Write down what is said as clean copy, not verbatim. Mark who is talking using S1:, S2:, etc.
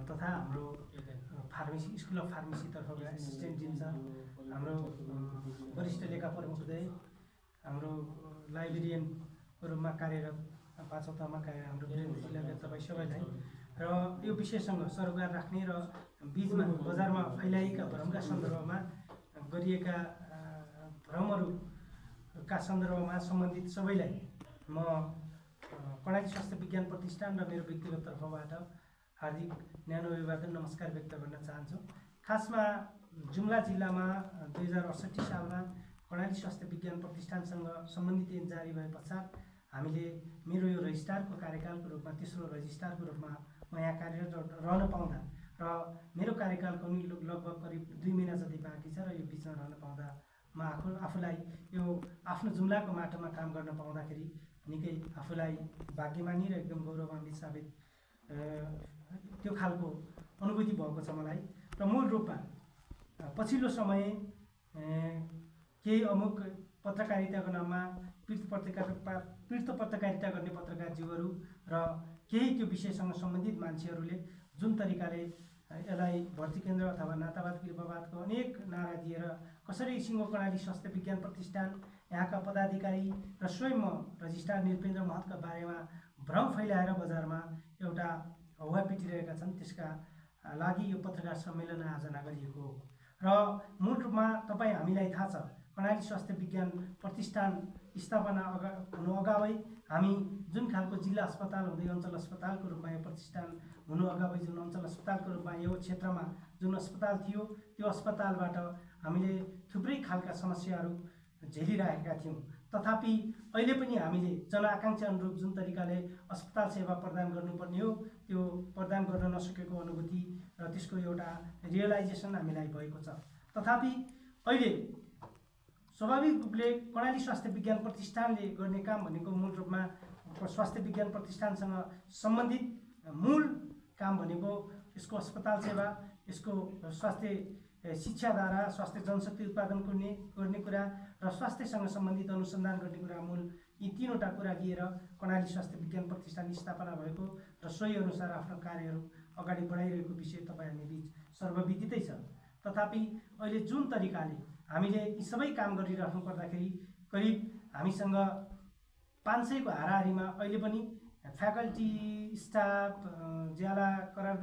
S1: तथा हाम्रो pharmacy school of pharmacy तर्फबाट एसिस्टेन्ट डिन सर, हाम्रो वरिष्ठ लेखा प्रमुखोदय, हाम्रो लाइब्रेरियनको रूपमा कार्यरत पाँचौँ तहमा कार्यरत हाम्रो वीरेन्द्र जिल्लाका तपाईँ सबैलाई र यो विषयसँग सरोकार राख्ने र बीचमा बजारमा फैलाइएका भ्रमका सन्दर्भमा गरिएका भ्रमहरूका सन्दर्भमा सम्बन्धित सबैलाई म कर्णाली स्वास्थ्य विज्ञान प्रतिष्ठान र मेरो व्यक्तिगत तर्फबाट हार्दिक न्यानो अभिवादन नमस्कार व्यक्त गर्न चाहन्छु। खासमा जुम्ला जिल्लामा 2068 सालमा कर्णाली स्वास्थ्य विज्ञान प्रतिष्ठानसँग सम्बन्धित ऐन जारी भए पश्चात हामीले मेरो यो रजिस्ट्रारको कार्यकालको रूपमा तेस्रो रजिस्ट्रारको रूपमा म यहाँ कार्यरत रहन पाउँदा र मेरो कार्यकालको पनि लगभग करिब 2 महिना जति बाँकी छ र यो बिचमा रहन पाउँदा म आफूलाई यो आफ्नो जुम्लाको माटोमा काम गर्न पाउँदाखेरि निकै आफूलाई भाग्यमानी र एकदम गौरवान्वित साबित त्यो खालको अनुभूति भएको छ मलाई। र मूल रूपमा पछिल्लो समय केही अमुक पत्रकारिताको नाममा पीडित पत्रकारिता गर्ने पत्रकारज्यूहरू र केही त्यो विषयसँग सम्बन्धित मान्छेहरूले जुन तरिकाले यसलाई भर्ती केन्द्र अथवा नातावाद कृपावादको अनेक नारा दिएर कसरी सिङ्गो कर्णाली स्वास्थ्य विज्ञान प्रतिष्ठान यहाँका पदाधिकारी र स्वयं म रजिस्ट्रार निरपेन्द्र महतका बारेमा भ्रम फैलाएर बजारमा एउटा हौवा पिटिरहेका छन्। त्यसका लागि यो पत्रकार सम्मेलन आयोजना गरिएको हो र मूल रूपमा तपाईँ हामीलाई थाहा छ कर्णाली स्वास्थ्य विज्ञान प्रतिष्ठान स्थापना हुनु अगावै हामी जुन खालको जिल्ला अस्पताल हुँदै अञ्चल अस्पतालको रूपमा यो प्रतिष्ठान हुनु अगावै जुन अञ्चल अस्पतालको रूपमा यो क्षेत्रमा जुन अस्पताल थियो त्यो अस्पतालबाट हामीले थुप्रै खालका समस्याहरू झेलिरहेका थियौँ। तथापि अहिले पनि हामीले जनआकाङ्क्षा अनुरूप जुन तरिकाले अस्पताल सेवा प्रदान गर्नुपर्ने हो त्यो प्रदान गर्न नसकेको अनुभूति र त्यसको एउटा रियलाइजेसन हामीलाई भएको छ। तथापि अहिले स्वाभाविक रूपले कर्णाली स्वास्थ्य विज्ञान प्रतिष्ठानले गर्ने काम भनेको मूल रूपमा स्वास्थ्य विज्ञान प्रतिष्ठानसँग सम्बन्धित मूल काम भनेको यसको अस्पताल सेवा, यसको स्वास्थ्य शिक्षाधारा, स्वास्थ्य जनशक्ति उत्पादन गर्ने कुरा र स्वास्थ्यसँग सम्बन्धित अनुसन्धान गर्ने कुरा मूल यी तीनवटा कुरा लिएर कर्णाली स्वास्थ्य विज्ञान प्रतिष्ठान स्थापना भएको र सोही अनुसार आफ्नो कार्यहरू अगाडि बढाइरहेको विषय तपाईँ हामी बीच सर्वविदितै छ। तथापि अहिले जुन तरिकाले हामीले यी सबै काम गरिराख्नु पर्दाखेरि करिब हामीसँग 500 को हाराहारीमा अहिले पनि फ्याकल्टी, स्टाफ, ज्याला, करारदार